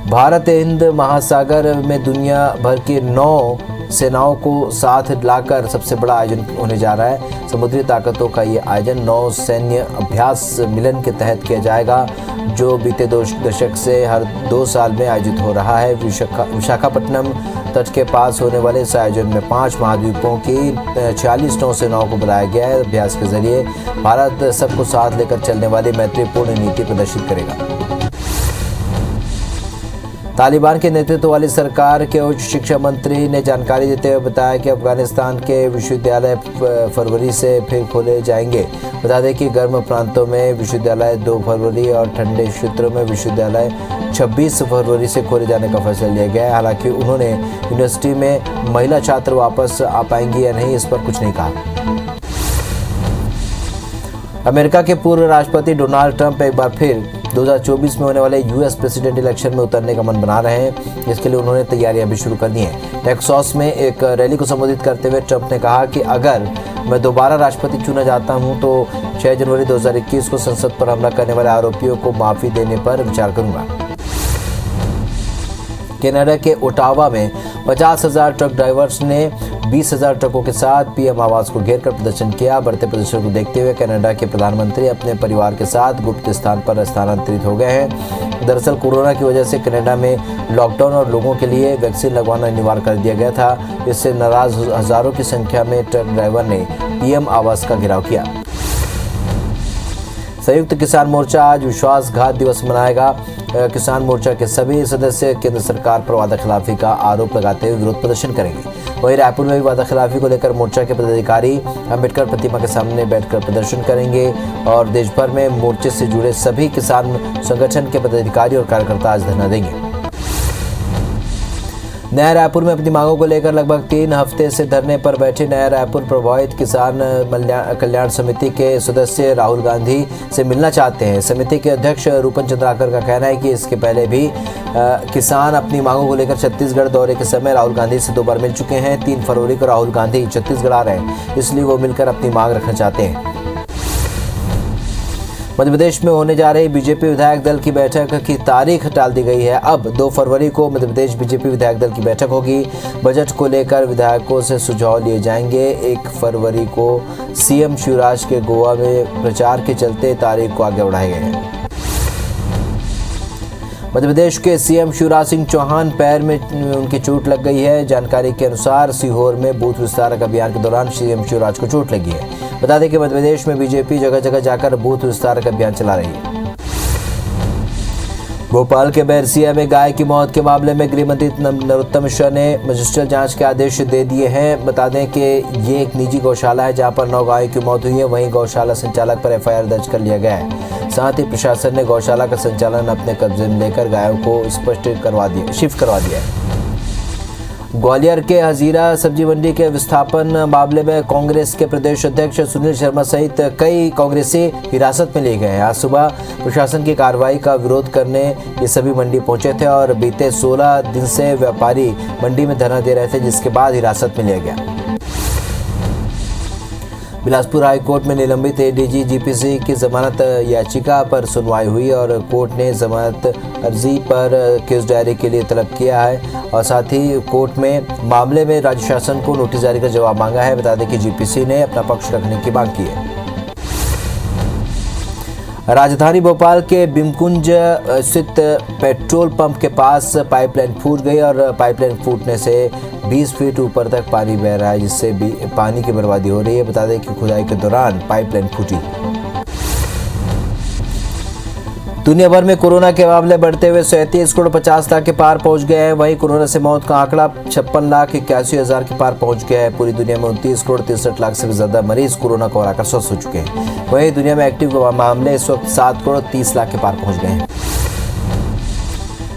भारत हिंद महासागर में दुनिया भर की 9 सेनाओं को साथ लाकर सबसे बड़ा आयोजन होने जा रहा है। समुद्री ताकतों का ये आयोजन 9 सैन्य अभ्यास मिलन के तहत किया जाएगा, जो बीते 2 दशक से हर 2 साल में आयोजित हो रहा है। विशाखापट्टनम तट के पास होने वाले इस आयोजन में 5 महाद्वीपों की 46 नौसेनाओं को बुलाया गया है। अभ्यास के जरिए भारत सबको साथ लेकर चलने वाली मैत्रीपूर्ण नीति प्रदर्शित करेगा। तालिबान के नेतृत्व वाली सरकार के उच्च शिक्षा मंत्री ने जानकारी देते हुए बताया कि अफगानिस्तान के विश्वविद्यालय फरवरी से फिर खोले जाएंगे। बता दें कि गर्म प्रांतों में विश्वविद्यालय 2 फरवरी और ठंडे क्षेत्रों में विश्वविद्यालय 26 फरवरी से खोले जाने का फैसला लिया गया है। हालांकि उन्होंने यूनिवर्सिटी में महिला छात्र वापस आ पाएंगी या नहीं, इस पर कुछ नहीं कहा। अमेरिका के पूर्व राष्ट्रपति डोनाल्ड ट्रंप एक बार फिर 2024 में होने वाले यूएस प्रेसिडेंट इलेक्शन में उतरने का मन बना रहे हैं। इसके लिए उन्होंने तैयारियां भी शुरू कर दी हैं। टेक्सास में एक रैली को संबोधित करते हुए ट्रंप ने कहा कि अगर मैं दोबारा राष्ट्रपति चुना जाता हूं तो 6 जनवरी 2021 को संसद पर हमला करने वाले आरोपियों को माफी देने पर विचार करूंगा। कनाडा के ओटावा में 50,000 ट्रक ड्राइवर्स ने 20,000 ट्रकों के साथ पीएम आवास को घेरकर प्रदर्शन किया। बढ़ते प्रदर्शन को देखते हुए कनाडा के प्रधानमंत्री अपने परिवार के साथ गुप्त स्थान पर स्थानांतरित हो गए हैं। दरअसल कोरोना की वजह से कनाडा में लॉकडाउन और लोगों के लिए वैक्सीन लगवाना अनिवार्य कर दिया गया था। इससे नाराज हजारों की संख्या में ट्रक ड्राइवर ने पीएम आवास का घेराव किया। संयुक्त किसान मोर्चा आज विश्वासघात दिवस मनाएगा। किसान मोर्चा के सभी सदस्य केंद्र सरकार पर वादाखिलाफी का आरोप लगाते हुए विरोध प्रदर्शन करेंगे। वहीं रायपुर में भी वादाखिलाफी को लेकर मोर्चा के पदाधिकारी अंबेडकर प्रतिमा के सामने बैठकर प्रदर्शन करेंगे और देश भर में मोर्चे से जुड़े सभी किसान संगठन के पदाधिकारी और कार्यकर्ता आज धरना देंगे। नया रायपुर में अपनी मांगों को लेकर लगभग 3 हफ्ते से धरने पर बैठे नया रायपुर प्रभावित किसान कल्याण समिति के सदस्य राहुल गांधी से मिलना चाहते हैं। समिति के अध्यक्ष रूपन चंद्राकर का कहना है कि इसके पहले भी किसान अपनी मांगों को लेकर छत्तीसगढ़ दौरे के समय राहुल गांधी से 2 बार मिल चुके हैं। 3 फरवरी को राहुल गांधी छत्तीसगढ़ आ रहे हैं, इसलिए वो मिलकर अपनी मांग रखना चाहते हैं। मध्य प्रदेश में होने जा रही बीजेपी विधायक दल की बैठक की तारीख टाल दी गई है। अब 2 फरवरी को मध्य प्रदेश बीजेपी विधायक दल की बैठक होगी। बजट को लेकर विधायकों से सुझाव लिए जाएंगे। 1 फरवरी को सीएम शिवराज के गोवा में प्रचार के चलते तारीख को आगे बढ़ाए गए हैं। मध्य प्रदेश के सीएम शिवराज सिंह चौहान पैर में उनकी चोट लग गई है। जानकारी के अनुसार सीहोर में बूथ विस्तारक अभियान के दौरान सीएम शिवराज को चोट लगी है। बता दें कि मध्य प्रदेश में बीजेपी जगह जगह जाकर बूथ विस्तारक अभियान चला रही है। भोपाल के बैरसिया में गाय की मौत के मामले में गृह मंत्री नरोत्तम मिश्रा ने मजिस्ट्रेट जांच के आदेश दे दिए हैं। बता दें कि ये एक निजी गौशाला है जहां पर 9 गायों की मौत हुई है। वहीं गौशाला संचालक पर एफआईआर दर्ज कर लिया गया है। साथ ही प्रशासन ने गौशाला का संचालन अपने कब्जे में लेकर गायों को शिफ्ट करवा दिया है। ग्वालियर के हजीरा सब्जी मंडी के विस्थापन मामले में कांग्रेस के प्रदेश अध्यक्ष सुनील शर्मा सहित कई कांग्रेसी हिरासत में लिए गए हैं। आज सुबह प्रशासन की कार्रवाई का विरोध करने ये सभी मंडी पहुंचे थे और बीते 16 दिन से व्यापारी मंडी में धरना दे रहे थे, जिसके बाद हिरासत में लिया गया। बिलासपुर हाई कोर्ट में निलंबित एडीजी जीपीसी की जमानत याचिका पर सुनवाई हुई और कोर्ट ने जमानत अर्जी पर केस डायरी के लिए तलब किया है और साथ ही कोर्ट में मामले में राज्य शासन को नोटिस जारी कर जवाब मांगा है। बता दें कि जीपीसी ने अपना पक्ष रखने की मांग की है। राजधानी भोपाल के भीमकुंज स्थित पेट्रोल पंप के पास पाइपलाइन फूट गई और पाइपलाइन फूटने से 20 फीट ऊपर तक पानी बह रहा है, जिससे भी पानी की बर्बादी हो रही है। बता दें कि खुदाई के दौरान पाइपलाइन फूटी। दुनिया भर में कोरोना के मामले बढ़ते हुए 37 करोड़ 50 लाख के पार पहुंच गए हैं। वहीं कोरोना से मौत का आंकड़ा 56,81,000 के पार पहुंच गया है। पूरी दुनिया में 29 करोड़ 63 लाख से भी ज्यादा मरीज कोरोना को हराकर स्वस्थ हो चुके हैं। वहीं दुनिया में एक्टिव मामले इस वक्त 7 करोड़ 30 लाख के पार पहुंच गए हैं।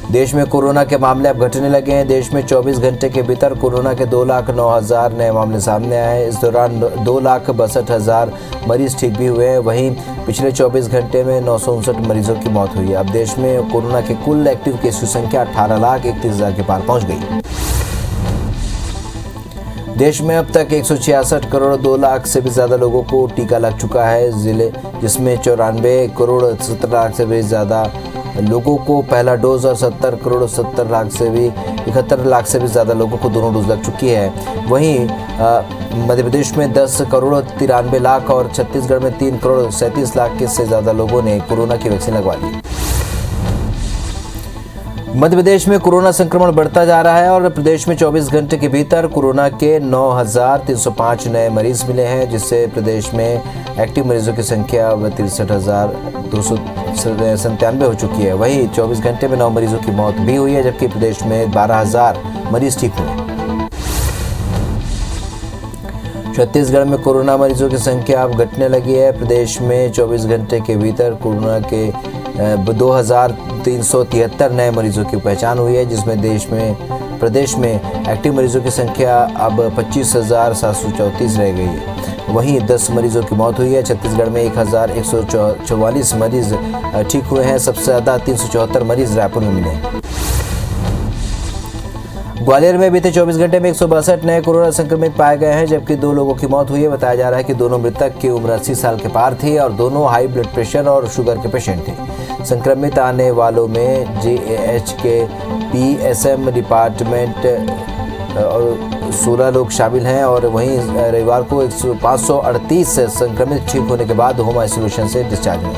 देश में कोरोना के मामले अब घटने लगे हैं। देश में 24 घंटे के भीतर कोरोना के 2,09,000 नए मामले सामने आए हैं। इस दौरान 2,62,000 मरीज ठीक भी हुए हैं। वहीं पिछले 24 घंटे में 959 मरीजों की मौत हुई है। अब देश में कोरोना के कुल एक्टिव केस की संख्या 18,31,000 के पार पहुंच गई। देश में अब तक 166 करोड़ 2 लाख से भी ज्यादा लोगों को टीका लग चुका है। जिसमें 94 करोड़ 70 लाख से भी ज्यादा लोगों को पहला डोज और 70 करोड़ 70 लाख से भी 71 लाख से भी ज़्यादा लोगों को दोनों डोज लग चुकी है। वहीं मध्य प्रदेश में 10 करोड़ 93 लाख और छत्तीसगढ़ में 3 करोड़ 37 लाख से ज़्यादा लोगों ने कोरोना की वैक्सीन लगवा ली। मध्य प्रदेश में कोरोना संक्रमण बढ़ता जा रहा है और प्रदेश में 24 घंटे के भीतर कोरोना के 9,305 नए मरीज मिले हैं, जिससे प्रदेश में एक्टिव मरीजों की संख्या अब 63,297 हो चुकी है। वहीं 24 घंटे में 9 मरीजों की मौत भी हुई है, जबकि प्रदेश में 12,000 मरीज ठीक हुए। छत्तीसगढ़ में कोरोना मरीजों की संख्या अब घटने लगी है। प्रदेश में 24 घंटे के भीतर कोरोना के 2,373 नए मरीजों की पहचान हुई है, जिसमें प्रदेश में एक्टिव मरीजों की संख्या अब 25,734 रह गई है। वहीं 10 मरीजों की मौत हुई है। छत्तीसगढ़ में 1,144 मरीज ठीक हुए हैं। सबसे ज़्यादा 374 मरीज रायपुर में मिले हैं। ग्वालियर में बीते 24 घंटे में 162 नए कोरोना संक्रमित पाए गए हैं, जबकि 2 लोगों की मौत हुई है। बताया जा रहा है कि दोनों मृतक की उम्र 80 साल के पार थी और दोनों हाई ब्लड प्रेशर और शुगर के पेशेंट थे। संक्रमित आने वालों में JAH के PSM डिपार्टमेंट और 16 लोग शामिल हैं और वहीं रविवार को 538 संक्रमित ठीक होने के बाद होम आइसोलेशन से डिस्चार्ज हुए।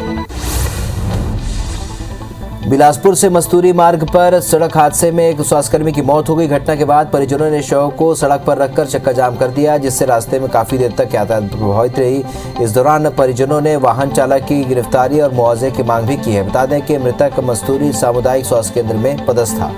बिलासपुर से मस्तूरी मार्ग पर सड़क हादसे में एक स्वास्थ्यकर्मी की मौत हो गई। घटना के बाद परिजनों ने शव को सड़क पर रखकर चक्का जाम कर दिया, जिससे रास्ते में काफी देर तक यातायात प्रभावित रही। इस दौरान परिजनों ने वाहन चालक की गिरफ्तारी और मुआवजे की मांग भी की है। बता दें कि मृतक मस्तूरी सामुदायिक स्वास्थ्य केंद्र में पदस्थ था।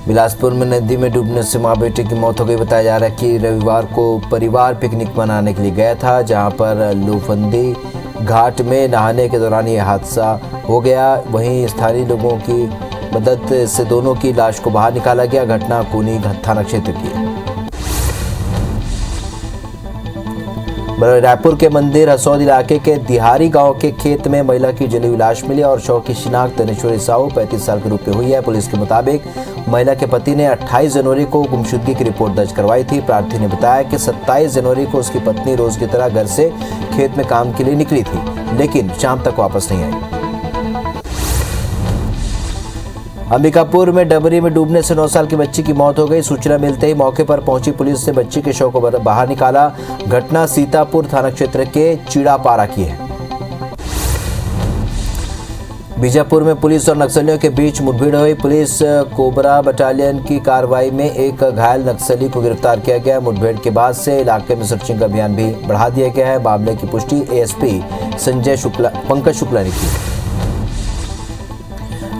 बिलासपुर में नदी में डूबने से मां बेटे की मौत हो गई। बताया जा रहा है कि रविवार को परिवार पिकनिक मनाने के लिए गया था, जहां पर लूफंदी घाट में नहाने के दौरान ये हादसा हो गया। वहीं स्थानीय लोगों की मदद से दोनों की लाश को बाहर निकाला गया। घटना कूनी थाना क्षेत्र की है। रायपुर के मंदिर हसौद इलाके के दिहारी गांव के खेत में महिला की जली हुई लाश मिली और शव की शिनाख्त तनेश्वरी साहू 35 साल के रूप में हुई है। पुलिस के मुताबिक महिला के पति ने 28 जनवरी को गुमशुदगी की रिपोर्ट दर्ज करवाई थी। प्रार्थी ने बताया कि 27 जनवरी को उसकी पत्नी रोज की तरह घर से खेत में काम के लिए निकली थी, लेकिन शाम तक वापस नहीं आई। अंबिकापुर में डबरी में डूबने से 9 साल की बच्ची की मौत हो गई। सूचना मिलते ही मौके पर पहुंची पुलिस ने बच्ची के शव को बाहर निकाला। घटना सीतापुर थाना क्षेत्र के चीड़ापारा की है। बीजापुर में पुलिस और नक्सलियों के बीच मुठभेड़ हुई। पुलिस कोबरा बटालियन की कार्रवाई में एक घायल नक्सली को गिरफ्तार किया गया। मुठभेड़ के बाद से इलाके में सर्चिंग अभियान भी बढ़ा दिया गया है। मामले की पुष्टि ASP पंकज शुक्ला ने की।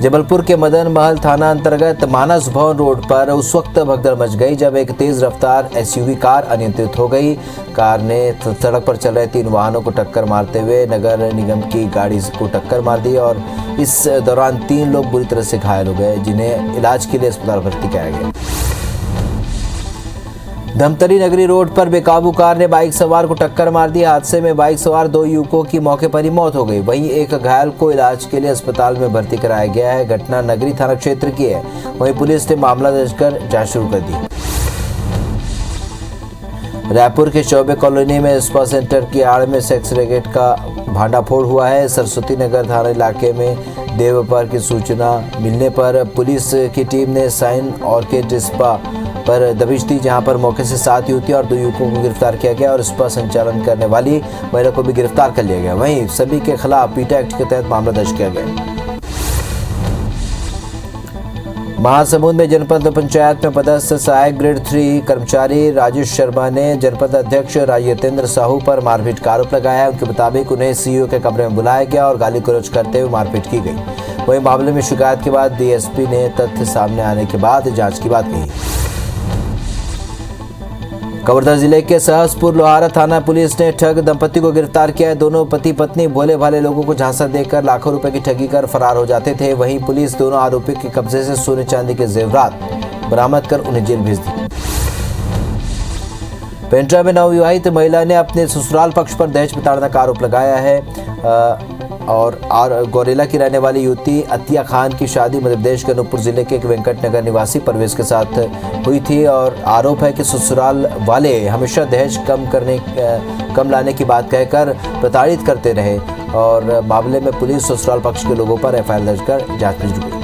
जबलपुर के मदन महल थाना अंतर्गत मानस भवन रोड पर उस वक्त भगदड़ मच गई जब एक तेज रफ्तार SUV कार अनियंत्रित हो गई। कार ने सड़क पर चल रहे 3 वाहनों को टक्कर मारते हुए नगर निगम की गाड़ी को टक्कर मार दी और इस दौरान 3 लोग बुरी तरह से घायल हो गए, जिन्हें इलाज के लिए अस्पताल भर्ती कराया गया। धमतरी नगरी रोड पर बेकाबू कार ने बाइक सवार को टक्कर मार दी। हादसे में बाइक सवार 2 युवकों की मौके पर ही मौत हो गई। वहीं एक घायल को इलाज के लिए अस्पताल में भर्ती कराया गया है। घटना नगरी थाना क्षेत्र की है। वहीं पुलिस ने मामला दर्ज कर जांच शुरू कर दी। रायपुर के चौबे कॉलोनी में स्पा सेंटर की आड़ में सेक्स रैकेट का भांडाफोड़ हुआ है। सरस्वती नगर थाना इलाके में देह व्यापार की सूचना मिलने पर पुलिस की टीम ने साइन ऑर्किड स्पा पर दबिश दी, जहां पर मौके से 7 युवती और 2 युवकों को गिरफ्तार किया गया और स्पा संचालन करने वाली महिला को भी गिरफ्तार कर लिया गया। वहीं सभी के खिलाफ पीटा एक्ट के तहत मामला दर्ज किया गया। महासमुंद में जनपद पंचायत में पदस्थ सहायक ग्रेड 3 कर्मचारी राजेश शर्मा ने जनपद अध्यक्ष राजेंद्र साहू पर मारपीट का आरोप लगाया है। उनके मुताबिक उन्हें CEO के कमरे में बुलाया गया और गाली गलौज करते हुए मारपीट की गई। वहीं मामले में शिकायत के बाद DSP ने तथ्य सामने आने के बाद जांच की बात कही। कवर्धा जिले के सहसपुर लोहारा थाना पुलिस ने ठग दंपति को गिरफ्तार किया है। दोनों पति पत्नी भोले भाले लोगों को झांसा देकर लाखों रुपए की ठगी कर फरार हो जाते थे। वहीं पुलिस दोनों आरोपियों के कब्जे से सोने चांदी के जेवरात बरामद कर उन्हें जेल भेज दी। पेंड्रा में नवविवाहित महिला ने अपने ससुराल पक्ष पर दहेज प्रताड़ना का आरोप लगाया है और गौरेला की रहने वाली युवती अतिया खान की शादी मध्य प्रदेश के अनूपपुर जिले के एक वेंकट नगर निवासी परवेश के साथ हुई थी और आरोप है कि ससुराल वाले हमेशा दहेज कम लाने की बात कहकर प्रताड़ित करते रहे और मामले में पुलिस ससुराल पक्ष के लोगों पर FIR दर्ज कर जांच में जुटी।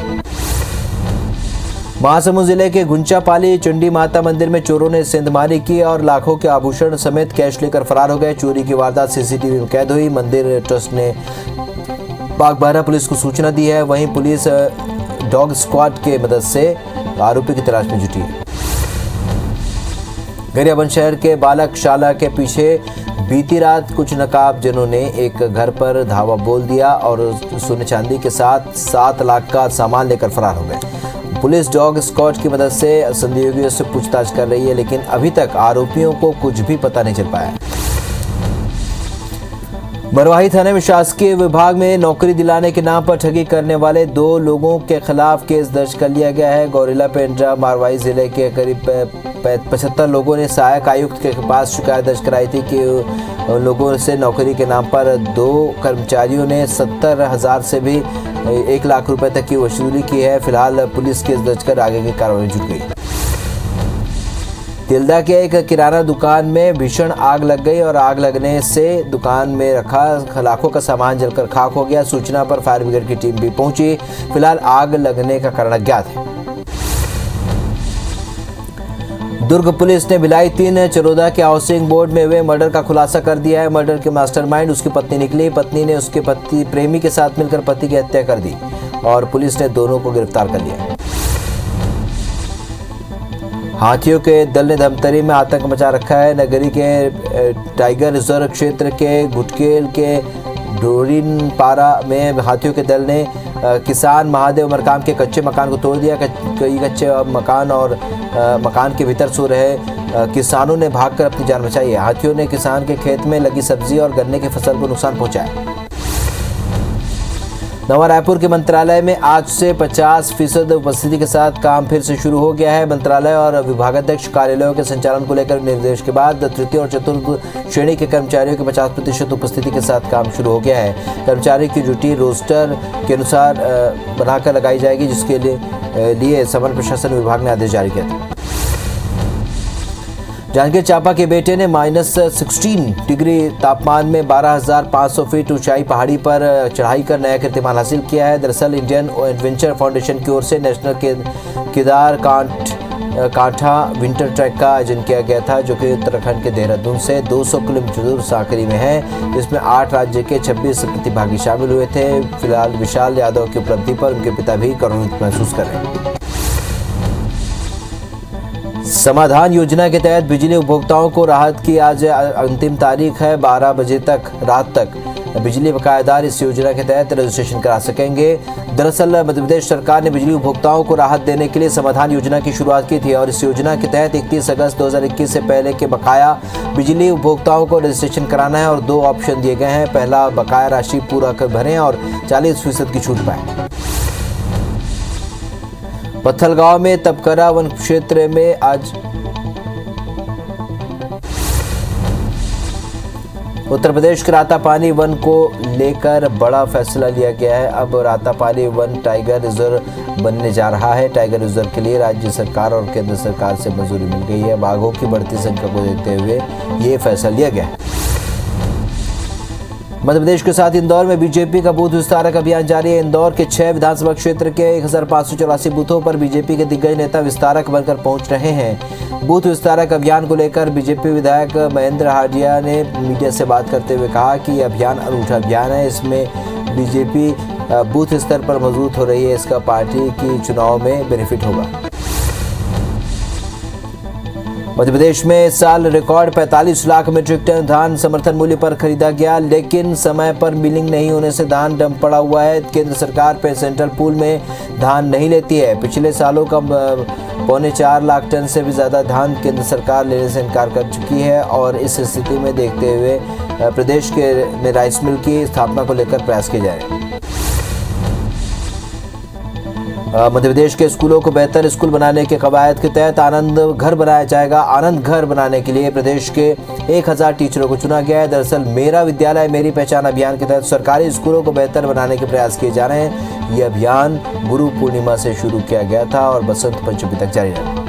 महासमुंद जिले के गुंचापाली चंडी माता मंदिर में चोरों ने सेंधमारी की और लाखों के आभूषण समेत कैश लेकर फरार हो गए। चोरी की वारदात CCTV में कैद हुई। मंदिर ट्रस्ट ने बागबाहरा पुलिस को सूचना दी है। वहीं पुलिस डॉग स्क्वाड के मदद से आरोपी की तलाश में जुटी है। गरियाबंद शहर के बालक शाला के पीछे बीती रात कुछ नकाबजनों ने एक घर पर धावा बोल दिया और सोने चांदी के साथ 7 लाख का सामान लेकर फरार हो गए। पुलिस डॉग स्क्वाड की मदद से संदिग्धों से पूछताछ कर रही है, लेकिन अभी तक आरोपियों को कुछ भी पता नहीं चल पाया। मरवाही थाने में शासकीय विभाग में नौकरी दिलाने के नाम पर ठगी करने वाले 2 लोगों के खिलाफ केस दर्ज कर लिया गया है। गौरेला पेंड्रा मरवाही जिले के करीब 75 लोगों ने सहायक आयुक्त के पास शिकायत दर्ज कराई थी कि लोगों से नौकरी के नाम पर 2 कर्मचारियों ने 70,000 से भी 1 लाख रुपए तक की वसूली की है। फिलहाल पुलिस केस दर्ज कर आगे की कार्रवाई जुट गई। तिल्दा के एक किराना दुकान में भीषण आग लग गई और आग लगने से दुकान में रखा लाखों का सामान जलकर खाक हो गया। सूचना पर फायर ब्रिगेड की टीम भी पहुंची। फिलहाल आग लगने का कारण अज्ञात है। दुर्ग पुलिस ने भिलाई 3 चरोदा के हाउसिंग बोर्ड में हुए मर्डर का खुलासा कर दिया है। मर्डर के मास्टरमाइंड उसकी पत्नी निकली। पत्नी ने उसके प्रेमी के साथ मिलकर पति की हत्या कर दी और पुलिस ने दोनों को गिरफ्तार कर लिया। हाथियों के दल ने धमतरी में आतंक मचा रखा है। नगरी के टाइगर रिजर्व क्षेत्र के गुटकेल के डोरिनपारा में हाथियों के दल ने किसान महादेव मरकाम के कच्चे मकान को तोड़ दिया। कई कच्चे मकान और मकान के भीतर सो रहे किसानों ने भागकर अपनी जान बचाई है। हाथियों ने किसान के खेत में लगी सब्जी और गन्ने की फसल को नुकसान पहुंचाया। नवा रायपुर के मंत्रालय में आज से 50% उपस्थिति के साथ काम फिर से शुरू हो गया है। मंत्रालय और विभागाध्यक्ष कार्यालयों के संचालन को लेकर निर्देश के बाद तृतीय और चतुर्थ श्रेणी के कर्मचारियों के 50% उपस्थिति के साथ काम शुरू हो गया है। कर्मचारी की ड्यूटी रोस्टर के अनुसार बनाकर लगाई जाएगी, जिसके लिए सामान्य प्रशासन विभाग ने आदेश जारी किया था। जांजगीर चांपा के बेटे ने -16 डिग्री तापमान में 12,500 फीट ऊंचाई पहाड़ी पर चढ़ाई कर नया कीर्तिमान हासिल किया है। दरअसल इंडियन एडवेंचर फाउंडेशन की ओर से नेशनल केदार कांठा विंटर ट्रैक का आयोजन किया गया था, जो कि उत्तराखंड के देहरादून से 200 किलोमीटर दूर साकरी में है। इसमें 8 राज्य के 26 प्रतिभागी शामिल हुए थे। फिलहाल विशाल यादव की उपलब्धि पर उनके पिता भी गौरवान्वित महसूस कर रहे हैं। समाधान योजना के तहत बिजली उपभोक्ताओं को राहत की आज अंतिम तारीख है। 12 बजे तक रात तक बिजली बकायेदार इस योजना के तहत रजिस्ट्रेशन करा सकेंगे। दरअसल मध्य प्रदेश सरकार ने बिजली उपभोक्ताओं को राहत देने के लिए समाधान योजना की शुरुआत की थी और इस योजना के तहत 31 अगस्त 2021 से पहले के बकाया बिजली उपभोक्ताओं को रजिस्ट्रेशन कराना है और 2 ऑप्शन दिए गए हैं। पहला, बकाया राशि पूरा कर भरें और 40% की छूट पाएं। पत्थलगांव में तपकरा वन क्षेत्र में आज उत्तर प्रदेश के रातापानी वन को लेकर बड़ा फैसला लिया गया है। अब रातापानी वन टाइगर रिजर्व बनने जा रहा है। टाइगर रिजर्व के लिए राज्य सरकार और केंद्र सरकार से मंजूरी मिल गई है। बाघों की बढ़ती संख्या को देखते हुए ये फैसला लिया गया है। मध्य प्रदेश के साथ इंदौर में बीजेपी का बूथ विस्तारक अभियान जारी है। इंदौर के 6 विधानसभा क्षेत्र के 1584 बूथों पर बीजेपी के दिग्गज नेता विस्तारक बनकर पहुंच रहे हैं। बूथ विस्तारक अभियान को लेकर बीजेपी विधायक महेंद्र हाडिया ने मीडिया से बात करते हुए कहा कि यह अभियान अनूठा अभियान है। इसमें बीजेपी बूथ स्तर पर मजबूत हो रही है। इसका पार्टी की चुनाव में बेनिफिट होगा। मध्य प्रदेश में इस साल रिकॉर्ड 45 लाख मीट्रिक टन धान समर्थन मूल्य पर खरीदा गया, लेकिन समय पर मिलिंग नहीं होने से धान डंप पड़ा हुआ है। केंद्र सरकार पे सेंट्रल पूल में धान नहीं लेती है। पिछले सालों का 4.25 लाख टन से भी ज़्यादा धान केंद्र सरकार लेने से इनकार कर चुकी है और इस स्थिति में देखते हुए प्रदेश में राइस मिल की स्थापना को लेकर प्रयास किए जा रहे हैं। मध्य प्रदेश के स्कूलों को बेहतर स्कूल बनाने के कवायद के तहत आनंद घर बनाया जाएगा। आनंद घर बनाने के लिए प्रदेश के 1000 टीचरों को चुना गया है। दरअसल मेरा विद्यालय मेरी पहचान अभियान के तहत सरकारी स्कूलों को बेहतर बनाने के प्रयास किए जा रहे हैं। ये अभियान गुरु पूर्णिमा से शुरू किया गया था और बसंत पंचमी तक जारी रहेगा।